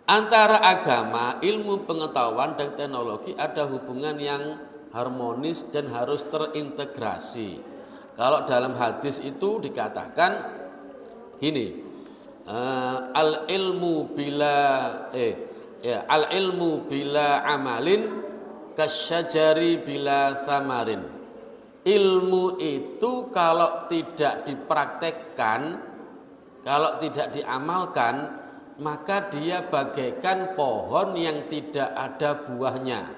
Antara agama, ilmu pengetahuan dan teknologi ada hubungan yang harmonis dan harus terintegrasi. Kalau dalam hadis itu dikatakan gini, al ilmu bila amalin kasyajari bila samarin. Ilmu itu kalau tidak dipraktekkan, kalau tidak diamalkan, maka dia bagaikan pohon yang tidak ada buahnya.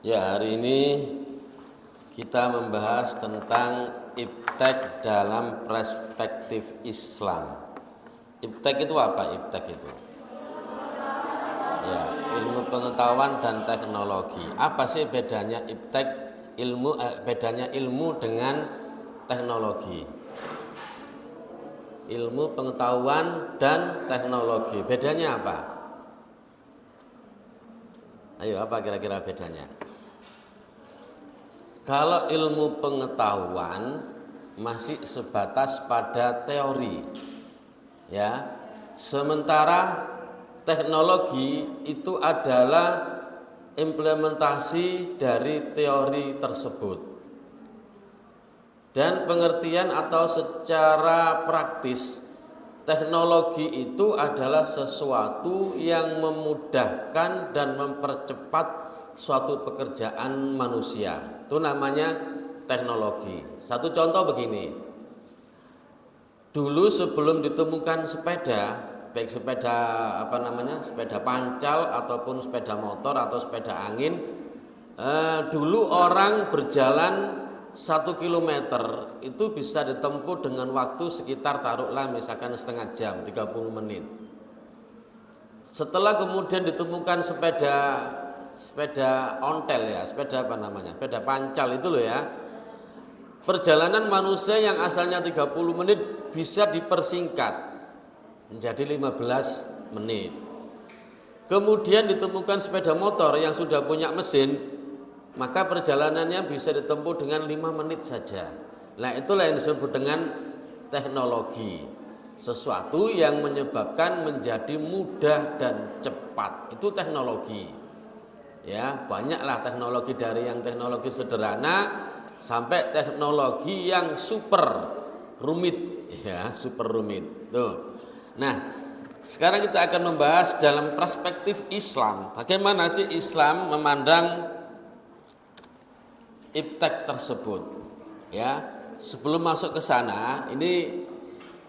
Ya, hari ini kita membahas tentang iptek dalam perspektif Islam. Iptek itu apa? Iptek itu ya, ilmu pengetahuan dan teknologi. Apa sih bedanya iptek bedanya ilmu dengan teknologi? Ilmu pengetahuan dan teknologi, bedanya apa? Ayo, apa kira-kira bedanya? Kalau ilmu pengetahuan masih sebatas pada teori, ya. Sementara teknologi itu adalah implementasi dari teori tersebut. Dan pengertian atau secara praktis, teknologi itu adalah sesuatu yang memudahkan dan mempercepat suatu pekerjaan manusia. Itu namanya teknologi. Satu contoh begini. Dulu sebelum ditemukan sepeda, baik sepeda sepeda pancal ataupun sepeda motor atau sepeda angin, dulu orang berjalan 1 kilometer itu bisa ditempuh dengan waktu sekitar taruhlah misalkan setengah jam, 30 menit. Setelah kemudian ditemukan sepeda ontel ya, sepeda pancal itu loh ya. Perjalanan manusia yang asalnya 30 menit bisa dipersingkat menjadi 15 menit. Kemudian ditemukan sepeda motor yang sudah punya mesin, maka perjalanannya bisa ditempuh dengan 5 menit saja. Nah, itulah yang disebut dengan teknologi. Sesuatu yang menyebabkan menjadi mudah dan cepat. Itu teknologi. Ya, banyaklah teknologi, dari yang teknologi sederhana sampai teknologi yang super rumit, ya, super rumit. Tuh. Nah, sekarang kita akan membahas dalam perspektif Islam. Bagaimana sih Islam memandang iptek tersebut, ya. Sebelum masuk ke sana, ini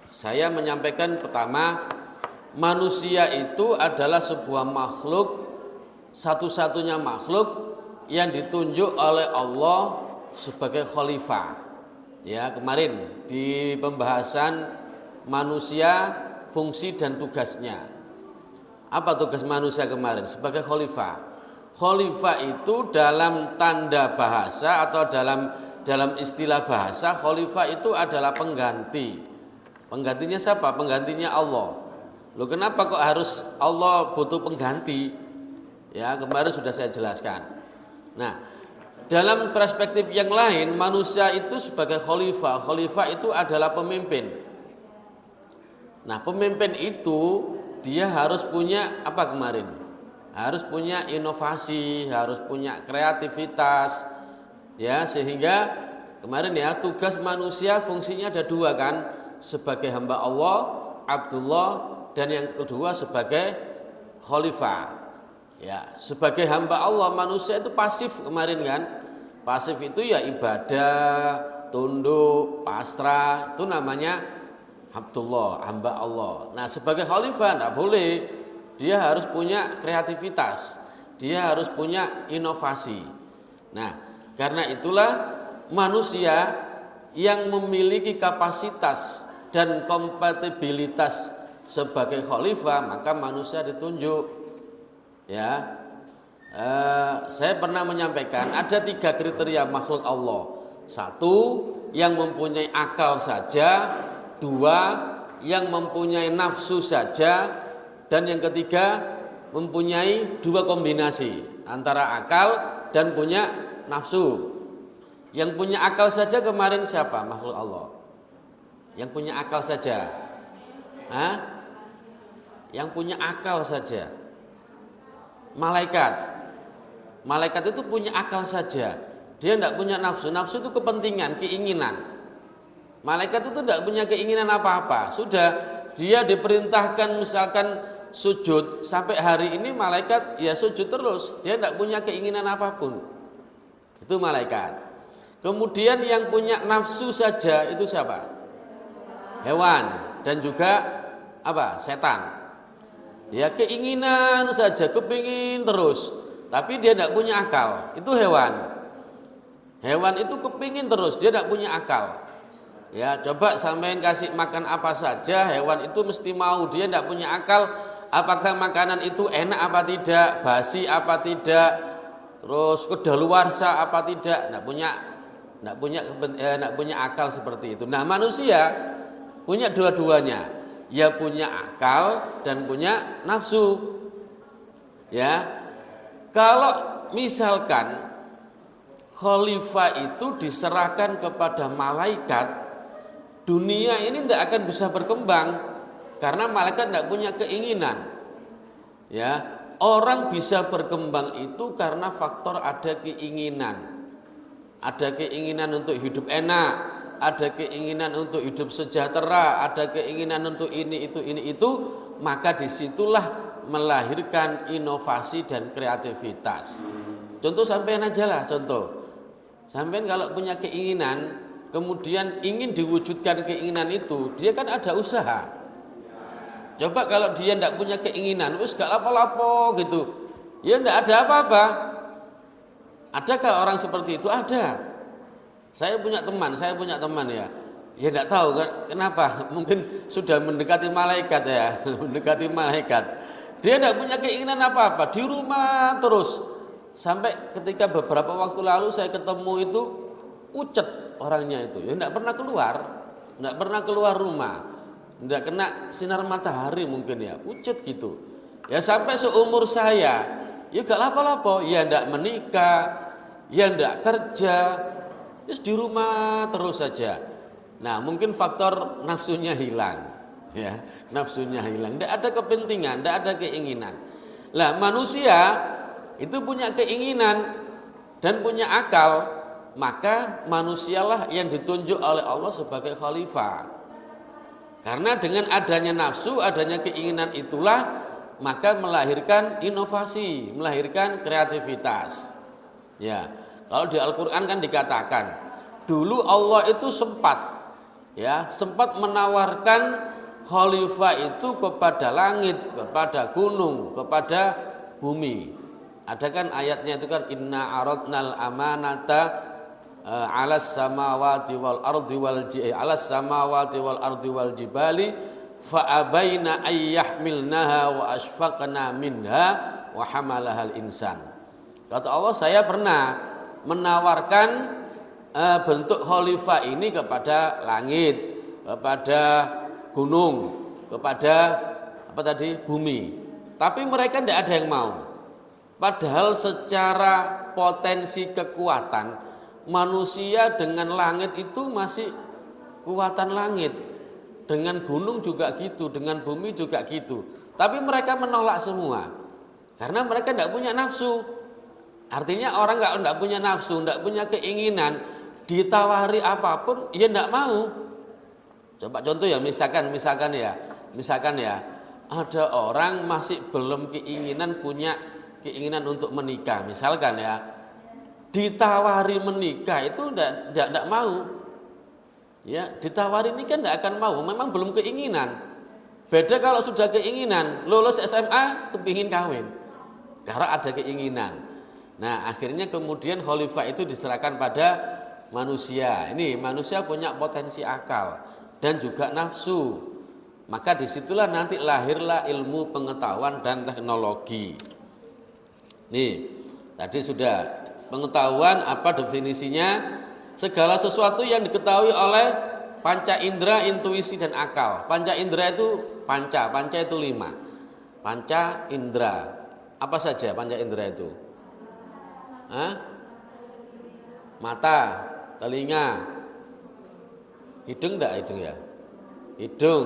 saya menyampaikan pertama, manusia itu adalah sebuah makhluk, satu-satunya makhluk yang ditunjuk oleh Allah sebagai khalifah. Ya, kemarin di pembahasan manusia, fungsi dan tugasnya. Apa tugas manusia kemarin? Sebagai khalifah. Khalifah itu dalam tanda bahasa atau dalam istilah bahasa, khalifah itu adalah pengganti. Penggantinya siapa? Penggantinya Allah. Loh, kenapa kok harus Allah butuh pengganti? Ya, kemarin sudah saya jelaskan. Nah, dalam perspektif yang lain, manusia itu sebagai khalifah. Khalifah itu adalah pemimpin. Nah, pemimpin itu dia harus punya apa kemarin? Harus punya inovasi, harus punya kreativitas, ya, sehingga kemarin ya, tugas manusia fungsinya ada dua kan, sebagai hamba Allah, Abdullah, dan yang kedua sebagai khalifah. Ya, sebagai hamba Allah, manusia itu pasif kemarin kan, pasif itu ya ibadah, tunduk, pasrah, itu namanya Abdullah, hamba Allah. Nah, sebagai khalifah tidak boleh. Dia harus punya kreativitas, dia harus punya inovasi. Nah, karena itulah manusia yang memiliki kapasitas dan kompatibilitas sebagai khalifah, maka manusia ditunjuk. Ya, saya pernah menyampaikan ada 3 kriteria makhluk Allah. 1, yang mempunyai akal saja. 2, yang mempunyai nafsu saja. Dan yang ketiga, mempunyai 2 kombinasi antara akal dan punya nafsu. Yang punya akal saja kemarin siapa? Makhluk Allah. Yang punya akal saja. Hah? yang punya akal saja. Malaikat, malaikat itu punya akal saja. Dia tidak punya nafsu. Nafsu itu kepentingan, keinginan. Malaikat itu tidak punya keinginan apa-apa. Sudah dia diperintahkan misalkan sujud sampai hari ini, malaikat ya sujud terus. Dia tidak punya keinginan apapun. Itu malaikat. Kemudian yang punya nafsu saja itu siapa? Hewan dan juga apa? Setan. Ya keinginan saja, kepingin terus. Tapi dia tidak punya akal. Itu hewan. Hewan itu kepingin terus, dia tidak punya akal. Ya coba sampein kasih makan apa saja, hewan itu mesti mau. Dia tidak punya akal. Apakah makanan itu enak apa tidak, basi apa tidak, terus kedaluarsa apa tidak, tidak punya akal seperti itu. Nah manusia punya dua-duanya, ya punya akal dan punya nafsu. Ya kalau misalkan khalifah itu diserahkan kepada malaikat, dunia ini tidak akan bisa berkembang karena malaikat tidak punya keinginan. Ya orang bisa berkembang itu karena faktor ada keinginan. Ada keinginan untuk hidup enak, ada keinginan untuk hidup sejahtera, ada keinginan untuk ini itu, maka disitulah melahirkan inovasi dan kreativitas. Contoh sampean aja lah, contoh. Sampean kalau punya keinginan, kemudian ingin diwujudkan keinginan itu, dia kan ada usaha. Coba kalau dia tidak punya keinginan, wis gak lapo-lapo gitu, ya tidak ada apa-apa. Adakah orang seperti itu? Ada. Saya punya teman ya. Ya tidak tahu kenapa, mungkin sudah mendekati malaikat ya, mendekati malaikat. Dia tidak punya keinginan apa-apa, di rumah terus. Sampai ketika beberapa waktu lalu saya ketemu itu pucet orangnya itu, ya tidak pernah keluar rumah, tidak kena sinar matahari mungkin ya, pucet gitu. Ya sampai seumur saya, ya gak lapo-lapo, ya tidak menikah, ya tidak kerja, terus di rumah terus saja. Nah mungkin faktor nafsunya hilang, ya nafsunya hilang, tidak ada kepentingan, tidak ada keinginan. Lah manusia itu punya keinginan dan punya akal, maka manusialah yang ditunjuk oleh Allah sebagai khalifah. Karena dengan adanya nafsu, adanya keinginan itulah maka melahirkan inovasi, melahirkan kreativitas. Ya, kalau di Al-Qur'an kan dikatakan, dulu Allah itu sempat menawarkan khalifah itu kepada langit, kepada gunung, kepada bumi. Ada kan ayatnya itu kan inna aradnal amanata alas samawati wal ardi wal jibali fa abaina ayyahmilnaha wa asfaqna minha wa hamalahal insan. Kata Allah, saya pernah menawarkan bentuk khalifah ini kepada langit, kepada gunung, kepada bumi. Tapi mereka tidak ada yang mau. Padahal secara potensi kekuatan manusia dengan langit itu masih kekuatan langit, dengan gunung juga gitu, dengan bumi juga gitu. Tapi mereka menolak semua karena mereka tidak punya nafsu. Artinya orang tidak punya nafsu, tidak punya keinginan, ditawari apapun ia tidak mau. Coba contoh ya, misalkan ya ada orang masih belum punya keinginan untuk menikah, misalkan ya, ditawari menikah itu tidak mau. Ya, ditawari nikah tidak akan mau, memang belum keinginan. Beda kalau sudah keinginan, lulus SMA kepingin kawin, karena ada keinginan. Nah, akhirnya kemudian khalifah itu diserahkan pada manusia. Ini manusia punya potensi akal dan juga nafsu. Maka disitulah nanti lahirlah ilmu pengetahuan dan teknologi. Nih, tadi sudah pengetahuan apa definisinya? Segala sesuatu yang diketahui oleh panca indera, intuisi dan akal. Panca indera itu panca itu 5. Panca indera. Apa saja panca indera itu? Mata, telinga, hidung enggak hidung ya? Hidung,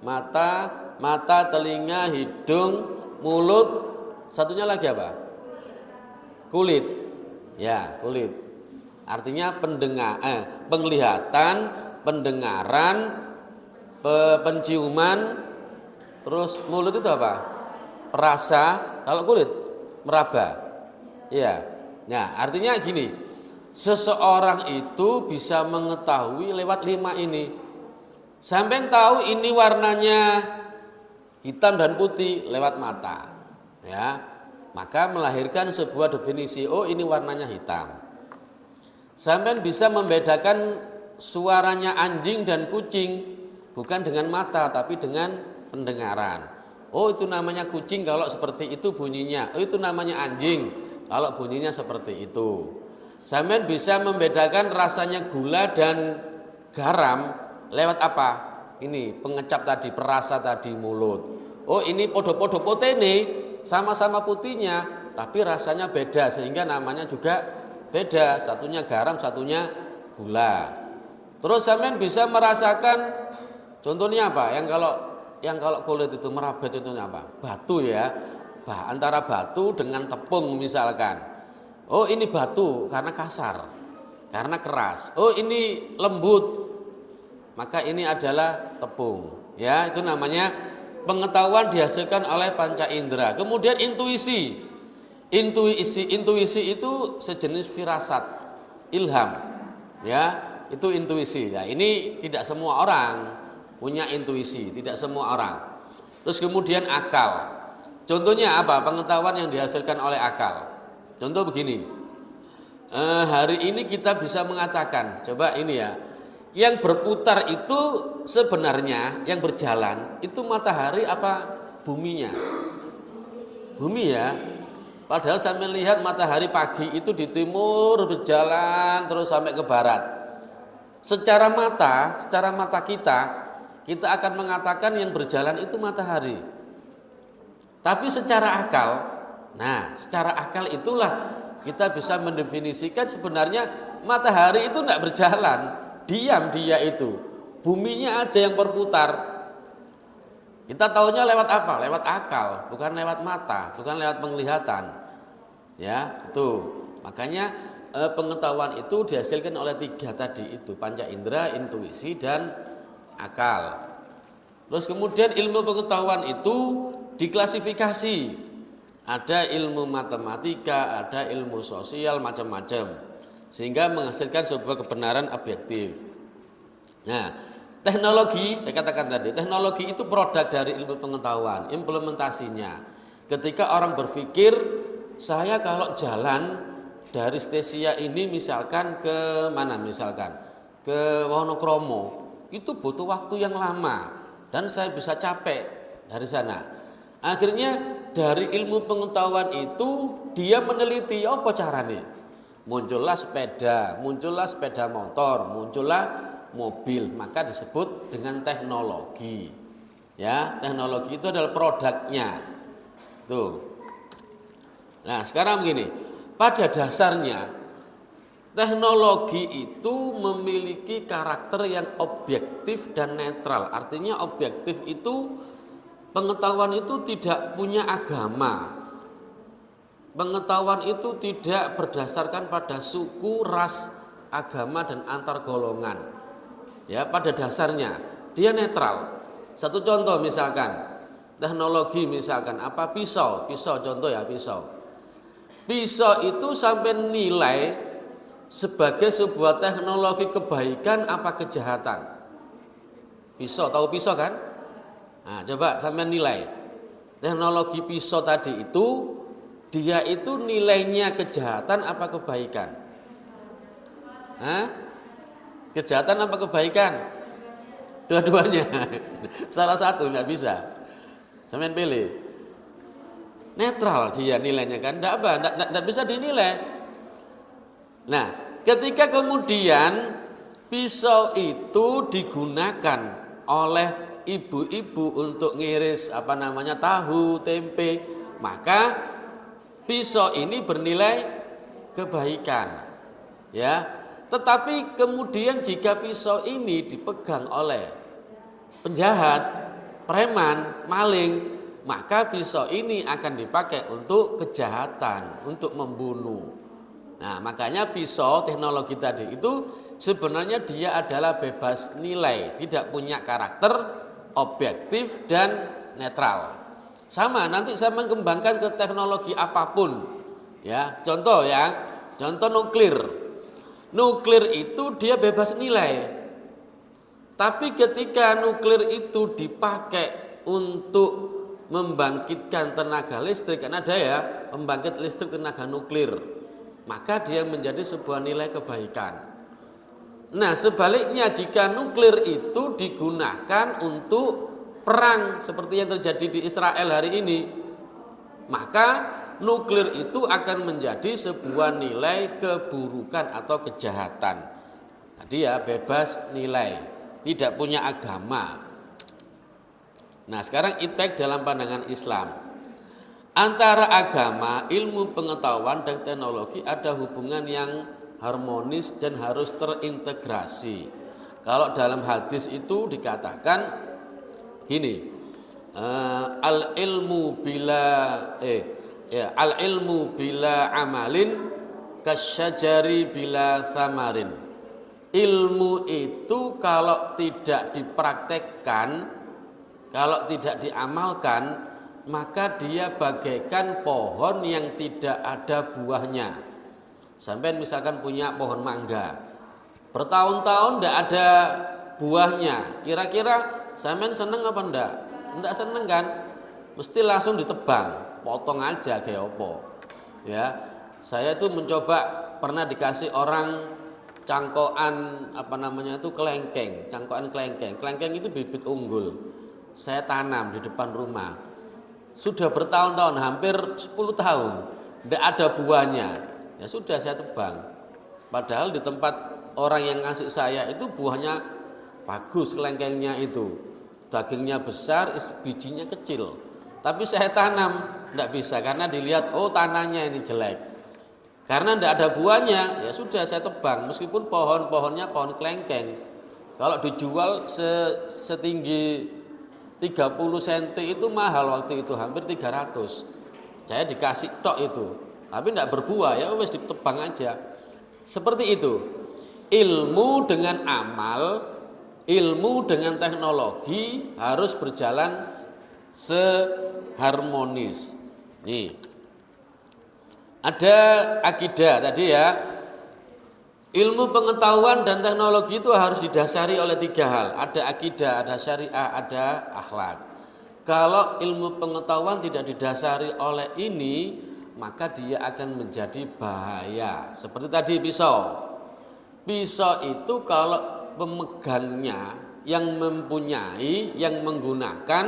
mata, Mata, telinga, hidung, mulut, satunya lagi apa? Kulit. Ya, kulit. Artinya penglihatan, pendengaran, penciuman, terus mulut itu apa? Perasa, kalau kulit meraba. Iya. Nah, artinya gini, seseorang itu bisa mengetahui lewat 5 ini. Sampai tahu ini warnanya hitam dan putih lewat mata. Ya. Maka melahirkan sebuah definisi, oh ini warnanya hitam. Sampai bisa membedakan suaranya anjing dan kucing bukan dengan mata tapi dengan pendengaran. Oh itu namanya kucing kalau seperti itu bunyinya. Oh itu namanya anjing kalau bunyinya seperti itu. Sampai bisa membedakan rasanya gula dan garam lewat apa? Ini pengecap tadi, perasa tadi, mulut. Oh ini podo-podo potene, sama-sama putihnya, tapi rasanya beda sehingga namanya juga beda. Satunya garam, satunya gula. Terus sampean bisa merasakan, contohnya apa? Yang kalau kulit itu meraba, contohnya apa? Batu ya. Antara batu dengan tepung misalkan. Oh ini batu karena kasar, karena keras. Oh ini lembut, maka ini adalah tepung. Ya itu namanya pengetahuan dihasilkan oleh panca indera. Kemudian intuisi. Intuisi itu sejenis firasat, ilham. Ya itu intuisi. Ya ini tidak semua orang punya intuisi, tidak semua orang. Terus kemudian akal. Contohnya apa? Pengetahuan yang dihasilkan oleh akal. Contoh begini, hari ini kita bisa mengatakan, coba ini ya, yang berputar itu sebenarnya yang berjalan itu matahari apa buminya? Bumi ya. Padahal saya melihat matahari pagi itu di timur berjalan terus sampai ke barat. Secara mata kita akan mengatakan yang berjalan itu matahari. Tapi secara akal itulah kita bisa mendefinisikan sebenarnya matahari itu tidak berjalan, diam dia itu. Buminya aja yang berputar. Kita tahunya lewat apa? Lewat akal, bukan lewat mata, bukan lewat penglihatan. Ya, itu. Makanya pengetahuan itu dihasilkan oleh 3 tadi itu, panca indera, intuisi dan akal. Terus kemudian ilmu pengetahuan itu diklasifikasi. Ada ilmu matematika, ada ilmu sosial, macam-macam. Sehingga menghasilkan sebuah kebenaran objektif. Nah, teknologi, saya katakan tadi, teknologi itu produk dari ilmu pengetahuan, implementasinya. Ketika orang berpikir, saya kalau jalan dari Stesia ini misalkan ke mana misalkan? Ke Wonokromo, itu butuh waktu yang lama dan saya bisa capek dari sana. Akhirnya dari ilmu pengetahuan itu dia meneliti apa caranya. Muncullah sepeda motor, muncullah mobil, maka disebut dengan teknologi. Ya, teknologi itu adalah produknya. Tuh. Nah, sekarang begini, pada dasarnya teknologi itu memiliki karakter yang objektif dan netral. Artinya objektif itu pengetahuan itu tidak punya agama. Pengetahuan itu tidak berdasarkan pada suku, ras, agama dan antar golongan. Ya, pada dasarnya dia netral. Satu contoh misalkan teknologi misalkan apa pisau contoh ya pisau. Pisau itu sampai nilai sebagai sebuah teknologi kebaikan apa kejahatan. Pisau, tahu pisau kan? Nah, coba sampai nilai teknologi pisau tadi itu dia itu nilainya kejahatan apa kebaikan? Hah? Kejahatan apa kebaikan? Dua-duanya. Salah satu nggak bisa. Sampean pilih. Netral dia nilainya kan? Nggak bisa dinilai. Nah, ketika kemudian pisau itu digunakan oleh ibu-ibu untuk ngiris tahu, tempe, maka pisau ini bernilai kebaikan. Ya. Tetapi kemudian jika pisau ini dipegang oleh penjahat, preman, maling, maka pisau ini akan dipakai untuk kejahatan, untuk membunuh. Nah, makanya pisau teknologi tadi itu sebenarnya dia adalah bebas nilai, tidak punya karakter objektif dan netral. Sama, nanti saya mengembangkan ke teknologi apapun. Ya, contoh nuklir. Nuklir itu dia bebas nilai. Tapi ketika nuklir itu dipakai untuk membangkitkan tenaga listrik, kan ada ya, pembangkit listrik tenaga nuklir, maka dia menjadi sebuah nilai kebaikan. Nah, sebaliknya jika nuklir itu digunakan untuk perang seperti yang terjadi di Israel hari ini, maka nuklir itu akan menjadi sebuah nilai keburukan atau kejahatan. Nah, dia bebas nilai, tidak punya agama. Nah, sekarang itek dalam pandangan Islam. Antara agama, ilmu pengetahuan dan teknologi ada hubungan yang harmonis dan harus terintegrasi. Kalau dalam hadis itu dikatakan gini, al ilmu bila amalin kasyajari bila samarin. Ilmu itu kalau tidak dipraktekkan, kalau tidak diamalkan, maka dia bagaikan pohon yang tidak ada buahnya. Sampai misalkan punya pohon mangga, bertahun-tahun tidak ada buahnya, kira-kira sampean seneng apa enggak? Enggak seneng kan? Mesti langsung ditebang, potong aja kayak opo. Ya, saya itu mencoba, pernah dikasih orang cangkokan kelengkeng, cangkokan kelengkeng. Kelengkeng itu bibit unggul. Saya tanam di depan rumah. Sudah bertahun-tahun, hampir 10 tahun, tidak ada buahnya. Ya sudah, saya tebang. Padahal di tempat orang yang ngasih saya itu buahnya bagus, kelengkengnya itu. Dagingnya besar, bijinya kecil. Tapi saya tanam, tidak bisa karena dilihat, oh tanahnya ini jelek. Karena tidak ada buahnya, ya sudah saya tebang. Meskipun pohonnya pohon kelengkeng. Kalau dijual setinggi 30 cm itu mahal waktu itu, hampir 300. Saya dikasih tok itu, tapi tidak berbuah, ya wes ditebang aja. Seperti itu. Ilmu dengan amal, ilmu dengan teknologi harus berjalan seharmonis. Nih. Ada akidah tadi ya. Ilmu pengetahuan dan teknologi itu harus didasari oleh 3 hal. Ada akidah, ada syariah, ada akhlak. Kalau ilmu pengetahuan tidak didasari oleh ini, maka dia akan menjadi bahaya. Seperti tadi pisau. Pisau itu kalau pemegangnya yang mempunyai, yang menggunakan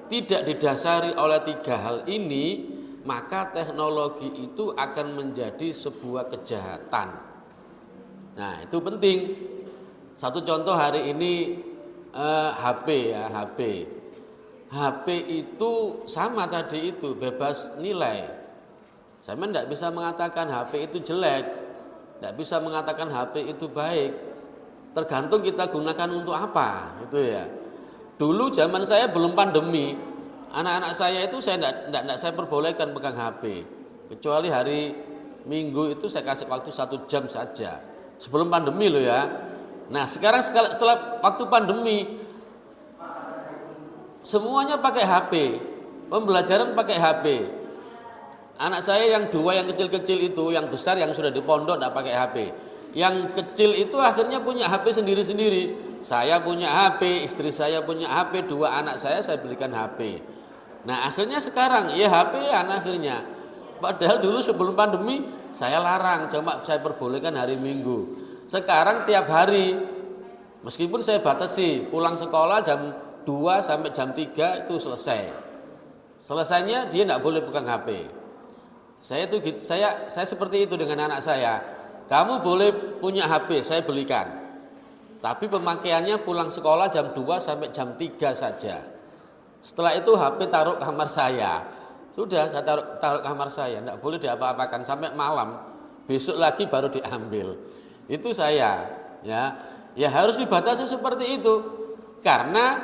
tidak didasari oleh 3 hal ini, maka teknologi itu akan menjadi sebuah kejahatan. Nah, itu penting. Satu contoh hari ini HP ya, HP. HP itu sama tadi itu, bebas nilai. Saya tidak bisa mengatakan HP itu jelek, tidak bisa mengatakan HP itu baik. Tergantung kita gunakan untuk apa, gitu ya. Dulu zaman saya belum pandemi, anak-anak saya itu saya tidak saya perbolehkan pegang HP, kecuali hari Minggu itu saya kasih waktu 1 jam saja. Sebelum pandemi loh ya. Nah sekarang setelah waktu pandemi, semuanya pakai HP, pembelajaran pakai HP. Anak saya yang 2 yang kecil-kecil itu, yang besar yang sudah di pondok tidak pakai HP. Yang kecil itu akhirnya punya HP sendiri-sendiri. Saya punya HP, istri saya punya HP, 2 anak saya belikan HP. Nah akhirnya sekarang ya HP akhirnya. Padahal dulu sebelum pandemi saya larang, cuma saya perbolehkan hari Minggu. Sekarang tiap hari, meskipun saya batasi, pulang sekolah jam 2 sampai jam 3 itu selesai. Selesainya dia tidak boleh pegang HP. Saya seperti itu dengan anak saya. Kamu boleh punya HP, saya belikan. Tapi pemakaiannya pulang sekolah jam 2 sampai jam 3 saja. Setelah itu HP taruh kamar saya. Sudah saya taruh kamar saya, tidak boleh diapa-apakan sampai malam. Besok lagi baru diambil. Itu saya, ya harus dibatasi seperti itu. Karena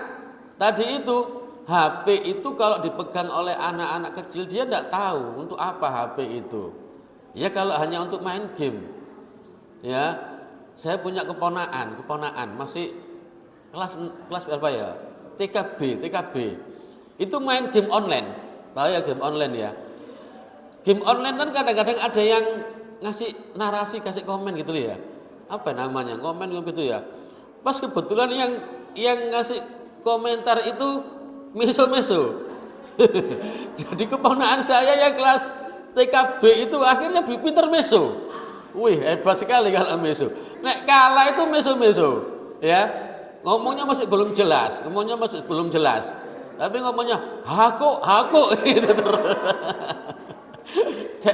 tadi itu HP itu kalau dipegang oleh anak-anak kecil dia tidak tahu untuk apa HP itu. Ya kalau hanya untuk main game. Ya, saya punya keponaan masih kelas berapa ya? TKB. Itu main game online. Tahu ya game online ya? Game online kan kadang-kadang ada yang ngasih narasi, kasih komen gitu ya. Apa namanya? Komen gitu ya. Pas kebetulan yang ngasih komentar itu meso. Jadi keponaan saya yang kelas TKB itu akhirnya pinter meso. Wih, hebat sekali kalau meso. Nek kalah itu meso. Ya. Ngomongnya masih belum jelas. Tapi ngomongnya hako gitu terus.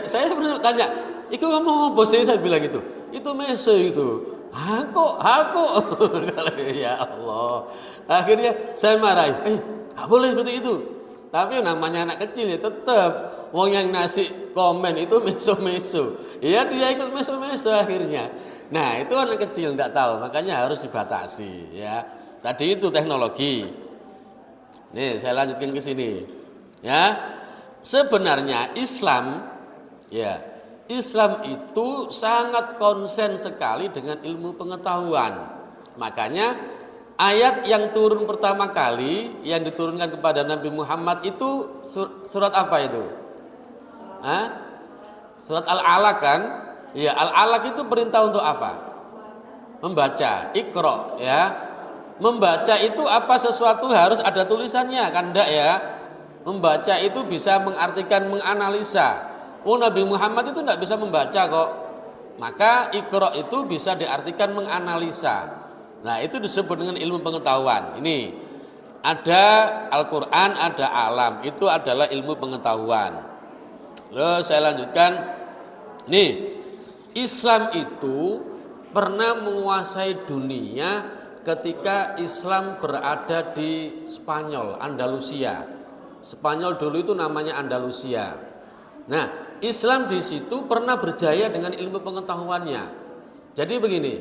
Saya pernah tanya, "Itu ngomong apa sih?" Saya bilang gitu. Itu meso itu. Hako. Ya Allah. Akhirnya saya marahi. Nggak boleh seperti itu. Tapi namanya anak kecil ya tetap. Wong yang ngasih komen itu meso. Ya dia ikut meso akhirnya. Nah itu anak kecil tidak tahu, makanya harus dibatasi. Ya. Tadi itu teknologi. Nih saya lanjutkan ke sini. Ya. Sebenarnya Islam itu sangat konsen sekali dengan ilmu pengetahuan. Makanya ayat yang turun pertama kali yang diturunkan kepada Nabi Muhammad itu surat apa itu? Surat Al-Alaq kan? Ya, Al-Alaq itu perintah untuk apa? Membaca, Iqra ya. Membaca itu apa sesuatu harus ada tulisannya kan enggak ya? Membaca itu bisa mengartikan menganalisa. Nabi Muhammad itu enggak bisa membaca kok. Maka Iqra itu bisa diartikan menganalisa. Nah, itu disebut dengan ilmu pengetahuan. Ini ada Al-Qur'an, ada alam. Itu adalah ilmu pengetahuan. Lalu saya lanjutkan. Nih, Islam itu pernah menguasai dunia ketika Islam berada di Spanyol, Andalusia. Spanyol dulu itu namanya Andalusia. Nah, Islam di situ pernah berjaya dengan ilmu pengetahuannya. Jadi begini,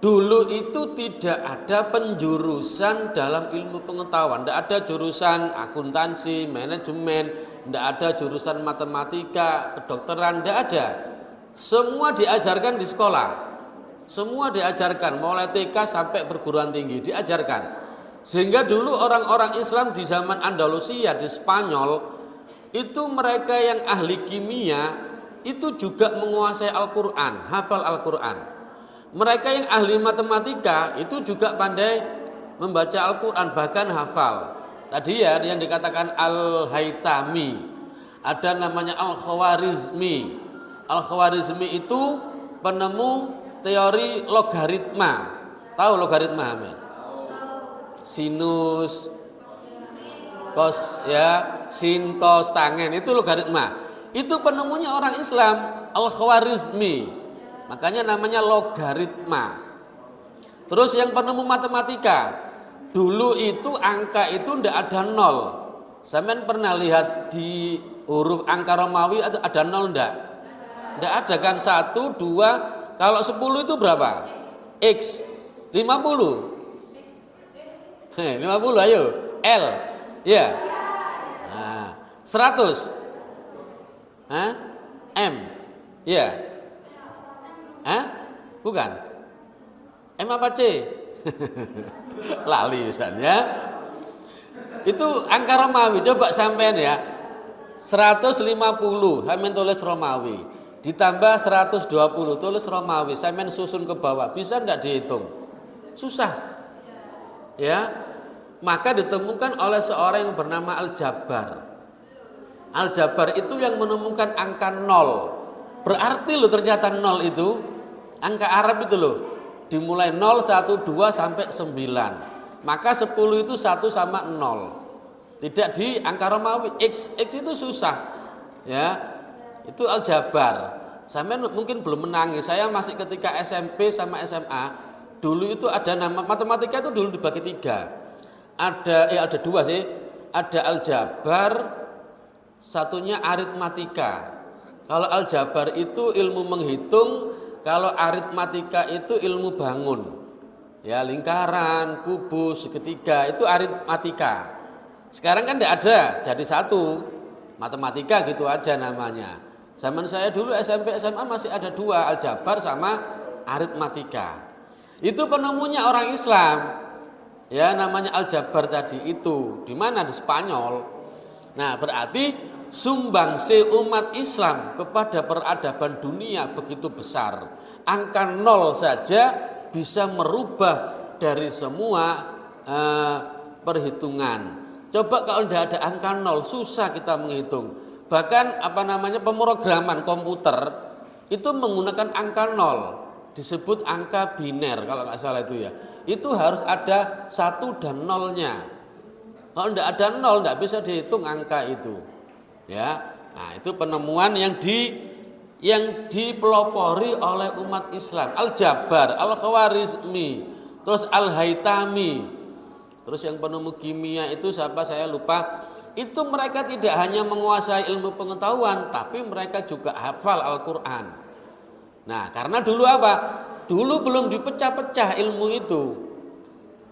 dulu itu tidak ada penjurusan dalam ilmu pengetahuan, tidak ada jurusan akuntansi, manajemen, tidak ada jurusan matematika, kedokteran, tidak ada. Semua diajarkan di sekolah. Semua diajarkan mulai TK sampai perguruan tinggi diajarkan. Sehingga dulu orang-orang Islam di zaman Andalusia di Spanyol itu mereka yang ahli kimia itu juga menguasai Al-Qur'an, hafal Al-Qur'an. Mereka yang ahli matematika itu juga pandai membaca Al-Qur'an, bahkan hafal. Tadi ya yang dikatakan Al-Haytami, ada namanya Al-Khwarizmi. Al-Khwarizmi itu penemu teori logaritma. Tahu logaritma, Amin? Sinus, kos ya, sin, kos, tangen itu logaritma. Itu penemunya orang Islam, Al-Khwarizmi. Makanya namanya logaritma. Terus yang penemu matematika, dulu itu angka itu ndak ada nol. Sampean pernah lihat di huruf angka Romawi ada nol ndak? Ndak ada kan, 1, 2, kalau 10 itu berapa? X 50. 50 ayo. L. Ya. Nah, 100. M. Ya. Bukan. M apa C? Lali misalnya. Itu angka Romawi. Coba sampean ya. 150, sampean tulis Romawi. Ditambah 120, tulis Romawi. Sampean susun ke bawah. Bisa enggak dihitung? Susah. Ya. Maka ditemukan oleh seorang yang bernama Al-Jabbar. Al-Jabbar itu yang menemukan angka 0. Berarti loh ternyata 0 itu angka Arab itu loh. Dimulai 0, 1, 2 sampai 9. Maka 10 itu 1 sama 0. Tidak di angka Romawi. X itu susah. Ya. Itu Al-Jabbar. Saya mungkin belum menangis. Saya masih ketika SMP sama SMA. Dulu itu ada nama matematika itu dulu dibagi 3. Ada 2 sih. Ada Al-Jabbar, satunya aritmatika. Kalau Al-Jabbar itu ilmu menghitung, kalau aritmatika itu ilmu bangun. Ya, lingkaran, kubus, segitiga itu aritmatika. Sekarang kan tidak ada, jadi satu. Matematika gitu aja namanya. Zaman saya dulu SMP SMA masih ada dua, aljabar sama aritmatika. Itu penemunya orang Islam. Ya, namanya aljabar tadi itu. Di mana? Di Spanyol. Nah, berarti sumbangsi umat Islam kepada peradaban dunia begitu besar. Angka 0 saja bisa merubah dari semua perhitungan. Coba kalau tidak ada angka 0, susah kita menghitung. Bahkan pemrograman komputer itu menggunakan angka 0, disebut angka biner kalau nggak salah itu ya. Itu harus ada 1 dan 0-nya. Kalau tidak ada 0 tidak bisa dihitung angka itu. Ya. Nah, itu penemuan yang dipelopori oleh umat Islam. Al-Jabar, Al-Khawarizmi, terus Al-Haytami. Terus yang penemu kimia itu siapa saya lupa. Itu mereka tidak hanya menguasai ilmu pengetahuan, tapi mereka juga hafal Al-Quran. Nah, karena dulu apa? Dulu belum dipecah-pecah ilmu itu.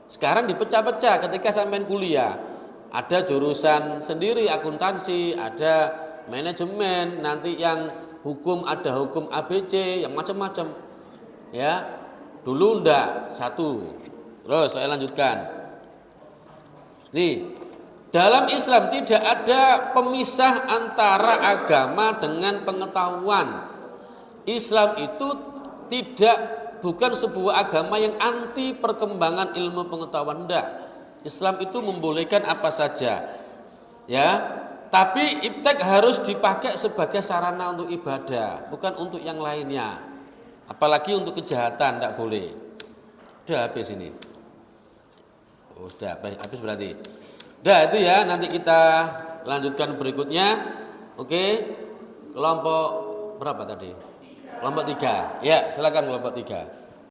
Sekarang dipecah-pecah ketika sampai kuliah. Ada jurusan sendiri akuntansi, ada manajemen, nanti yang hukum ada hukum ABC, yang macam-macam. Ya. Dulu enggak, satu. Terus saya lanjutkan. Nih, dalam Islam tidak ada pemisah antara agama dengan pengetahuan. Islam itu bukan sebuah agama yang anti perkembangan ilmu pengetahuan, enggak. Islam itu membolehkan apa saja. Ya, tapi iptek harus dipakai sebagai sarana untuk ibadah, bukan untuk yang lainnya. Apalagi untuk kejahatan enggak boleh. Udah habis ini. Oh, sudah habis berarti. Udah itu ya, nanti kita lanjutkan berikutnya. Oke. Kelompok berapa tadi? Kelompok 3. Ya, silakan kelompok 3.